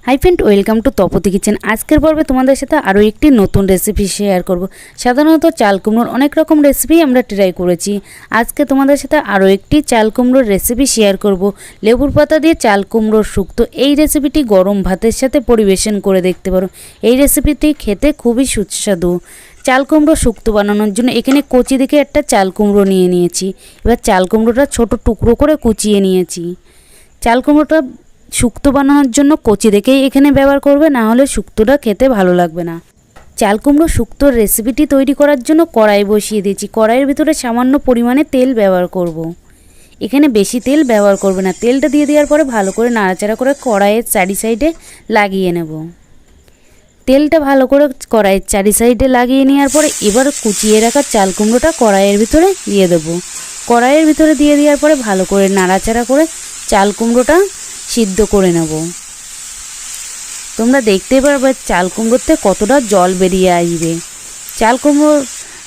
Hi friend, welcome to Tapati kitchen. আজকের পর্বে তোমাদের সাথে আরও একটি নতুন রেসিপি শেয়ার করব। সাধারণত চাল কুমড়োর অনেক রকম রেসিপি আমরা ট্রাই করেছি। আজকে তোমাদের সাথে আরও একটি চাল কুমড়োর রেসিপি শেয়ার করব। লেবুর পাতা দিয়ে চাল কুমড়োর শুক্তো। এই রেসিপিটি গরম ভাতের সাথে পরিবেশন করে দেখতে পারো। এই রেসিপিটি খেতে খুবই সুস্বাদু। চাল কুমড়ো শুক্তো বানানোর জন্য এখানে কচি দেখে একটা চাল কুমড়ো নিয়ে নিয়েছি। এবার চাল কুমড়োটা ছোট টুকরো করে কুচিয়ে নিয়েছি। চাল কুমড়োটা শুক্তো বানানোর জন্য কচি দেখেই এখানে ব্যবহার করবে, না হলে শুক্তোটা খেতে ভালো লাগবে না। চাল কুমড়ো শুক্তোর রেসিপিটি তৈরি করার জন্য কড়াই বসিয়ে দিয়েছি। কড়াইয়ের ভিতরে সামান্য পরিমাণে তেল ব্যবহার করব। এখানে বেশি তেল ব্যবহার করবে না। তেলটা দিয়ে দেওয়ার পরে ভালো করে নাড়াচাড়া করে কড়াইয়ের চারি সাইডে লাগিয়ে নেব। তেলটা ভালো করে কড়াইয়ের চারি সাইডে লাগিয়ে নেওয়ার পরে এবার কুচিয়ে রাখা চাল কুমড়োটা কড়াইয়ের ভিতরে দিয়ে দেবো। কড়াইয়ের ভিতরে দিয়ে দেওয়ার পরে ভালো করে নাড়াচাড়া করে চাল কুমড়োটা সিদ্ধ করে নেব। তোমরা দেখতে পারবে চাল কুমড়োতে কতটা জল বেরিয়ে আসবে। চাল কুমড়ো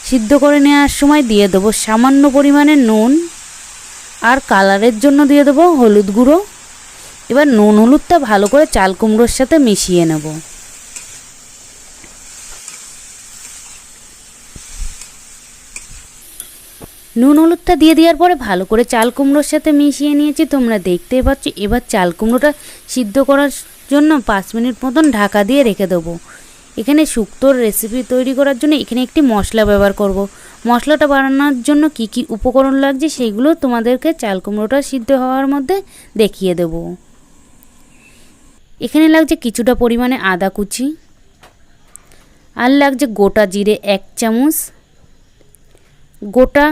সিদ্ধ করে নেওয়ার সময় দিয়ে দেবো সামান্য পরিমাণে নুন, আর কালারের জন্য দিয়ে দেবো হলুদ গুঁড়ো। এবার নুন হলুদটা ভালো করে চাল কুমড়োর সাথে মিশিয়ে নেব। নুন হলুদটা দিয়ে দেওয়ার পরে ভালো করে চাল কুমড়োর সাথে মিশিয়ে নিয়েছি, তোমরা দেখতেই পাচ্ছ। এবার চাল কুমড়োটা সিদ্ধ করার জন্য 5 মিনিট মতন ঢাকা দিয়ে রেখে দেবো। এখানে শুক্তোর রেসিপি তৈরি করার জন্য এখানে একটি মশলা ব্যবহার করব। মশলাটা বানানোর জন্য কি কি উপকরণ লাগছে সেইগুলো তোমাদেরকে চাল কুমড়োটা সিদ্ধ হওয়ার মধ্যে দেখিয়ে দেব। এখানে লাগছে কিছুটা পরিমাণে আদা কুচি, আর লাগছে গোটা জিরে 1 চামচ, গোটা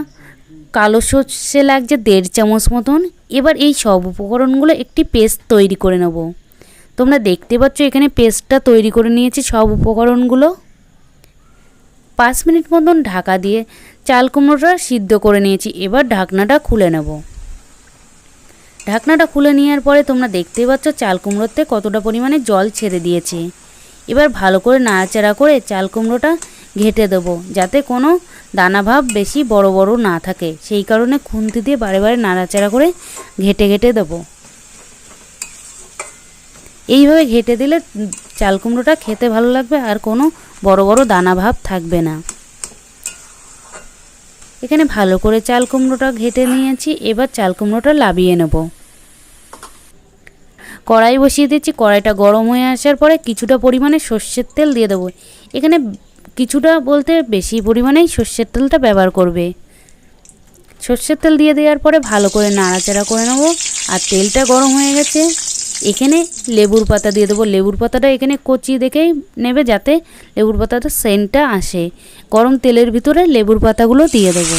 কালো সর্ষে লাগছে 1.5 চামচ মতন। এবার এই সব উপকরণগুলো একটি পেস্ট তৈরি করে নেব। তোমরা দেখতে পাচ্ছ এখানে পেস্টটা তৈরি করে নিয়েছি সব উপকরণগুলো। 5 মিনিট মতন ঢাকা দিয়ে চাল কুমড়োটা সিদ্ধ করে নিয়েছি। এবার ঢাকনাটা খুলে নেব। ঢাকনাটা খুলে নেওয়ার পরে তোমরা দেখতেই পাচ্ছ চাল কুমড়োতে কতটা পরিমাণে জল ছেড়ে দিয়েছে। এবার ভালো করে নাড়াচাড়া করে চাল কুমড়োটা ঘেঁটে দেবো, যাতে কোনো দানা ভাব বেশি বড় বড় না থাকে। সেই কারণে খুন্তি দিয়ে বারে বারে নাড়াচাড়া করে ঘেঁটে ঘেঁটে দেবো। এইভাবে ঘেঁটে দিলে চাল কুমড়োটা খেতে ভালো লাগবে, আর কোনো বড় বড় দানা ভাব থাকবে না। এখানে ভালো করে চাল কুমড়োটা ঘেঁটে নিয়েছি। এবার চাল কুমড়োটা লাবিয়ে নেব। কড়াই বসিয়ে দিচ্ছি। কড়াইটা গরম হয়ে আসার পরে কিছুটা পরিমাণে সর্ষের তেল দিয়ে দেবো। এখানে কিছুটা বলতে বেশি পরিমাণেই সর্ষের তেলটা ব্যবহার করবে। সর্ষের তেল দিয়ে দেওয়ার পরে ভালো করে নাড়াচাড়া করে নেব। আর তেলটা গরম হয়ে গেছে, এখানে লেবুর পাতা দিয়ে দেবো। লেবুর পাতাটা এখানে কচি দেখেই নেবে, যাতে লেবুর পাতাটা সেন্টটা আসে। গরম তেলের ভিতরে লেবুর পাতাগুলো দিয়ে দেবো।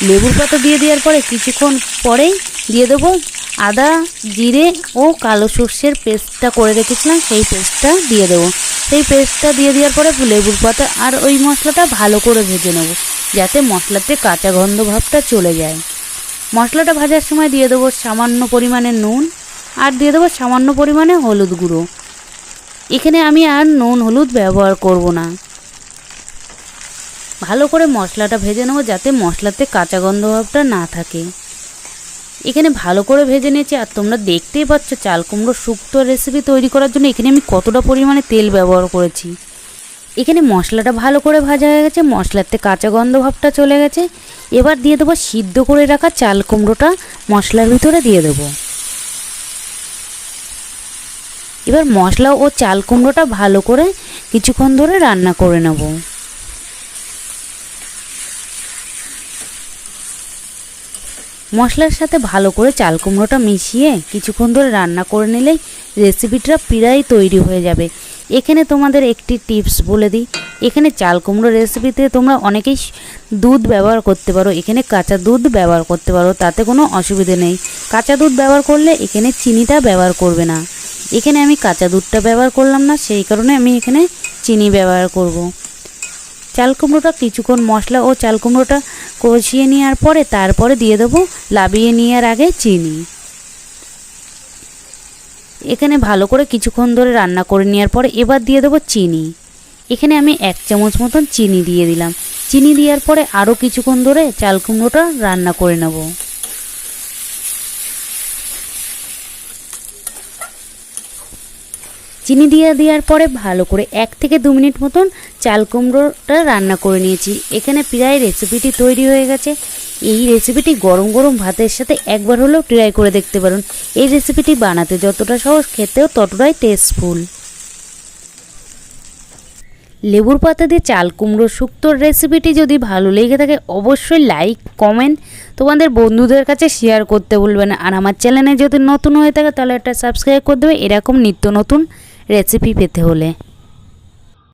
লেবুর পাতা দিয়ে দেওয়ার পরে কিছুক্ষণ পরেই দিয়ে দেবো আদা, জিরে ও কালো সর্ষের পেস্টটা করে রেখেছিলাম, সেই পেস্টটা দিয়ে দেবো। সেই পেস্টটা দিয়ে দেওয়ার পরে লেবুর পাতা আর ওই মশলাটা ভালো করে ভেজে নেব, যাতে মশলাতে কাঁচা গন্ধ ভাবটা চলে যায়। মশলাটা ভাজার সময় দিয়ে দেবো সামান্য পরিমাণে নুন, আর দিয়ে দেবো সামান্য পরিমাণে হলুদ গুঁড়ো। এখানে আমি আর নুন হলুদ ব্যবহার করব না। ভালো করে মশলাটা ভেজে নেব, যাতে মশলাতে কাঁচা গন্ধ ভাবটা না থাকে। এখানে ভালো করে ভেজে নিয়েছি। আর তোমরা দেখতেই পাচ্ছ চাল কুমড়ো শুক্তো রেসিপি তৈরি করার জন্য এখানে আমি কতটা পরিমাণে তেল ব্যবহার করেছি। এখানে মশলাটা ভালো করে ভাজা হয়ে গেছে, মশলাতে কাঁচা গন্ধ ভাবটা চলে গেছে। এবার দিয়ে দেবো সিদ্ধ করে রাখা চাল কুমড়োটা মশলার ভিতরে দিয়ে দেবো। এবার মশলা ও চাল কুমড়োটা ভালো করে কিছুক্ষণ ধরে রান্না করে নেব। মশলার সাথে ভালো করে চাল কুমড়োটা মিশিয়ে কিছুক্ষণ ধরে রান্না করে নিলেই রেসিপিটা প্রায় তৈরি হয়ে যাবে। এখানে তোমাদের একটি টিপস বলে দিই। এখানে চাল কুমড়ো রেসিপিতে তোমরা অনেকেই দুধ ব্যবহার করতে পারো। এখানে কাঁচা দুধ ব্যবহার করতে পারো, তাতে কোনো অসুবিধে নেই। কাঁচা দুধ ব্যবহার করলে এখানে চিনিটা ব্যবহার করবে না। এখানে আমি কাঁচা দুধটা ব্যবহার করলাম না, সেই কারণে আমি এখানে চিনি ব্যবহার করব। চাল কুমড়োটা কিছুক্ষণ মশলা ও চাল কুমড়োটা কষিয়ে নেওয়ার পরে তারপরে দিয়ে দেবো লাবিয়ে নেওয়ার আগে চিনি। এখানে ভালো করে কিছুক্ষণ ধরে রান্না করে নেওয়ার পরে এবার দিয়ে দেবো চিনি। এখানে আমি 1 চামচ মতন চিনি দিয়ে দিলাম। চিনি দেওয়ার পরে আরও কিছুক্ষণ ধরে চাল কুমড়োটা রান্না করে নেব। চিনি দিয়ে দেওয়ার পরে ভালো করে 1 থেকে 2 মিনিট মতন চাল কুমড়োটা রান্না করে নিয়েছি। এখানে প্রায় রেসিপিটি তৈরি হয়ে গেছে। এই রেসিপিটি গরম গরম ভাতের সাথে একবার হলেও ট্রাই করে দেখতে পারেন। এই রেসিপিটি বানাতে যতটা সহজ, খেতেও ততটাই টেস্টফুল। লেবুর পাতা দিয়ে চাল কুমড়োর শুক্তোর রেসিপিটি যদি ভালো লেগে থাকে অবশ্যই লাইক, কমেন্ট তোমাদের বন্ধুদের কাছে শেয়ার করতে ভুলবেন। আর আমার চ্যানেলে যদি নতুন হয়ে থাকে তাহলে একটা সাবস্ক্রাইব করে দেবে এরকম নিত্য নতুন রেসিপি পেতে হলে।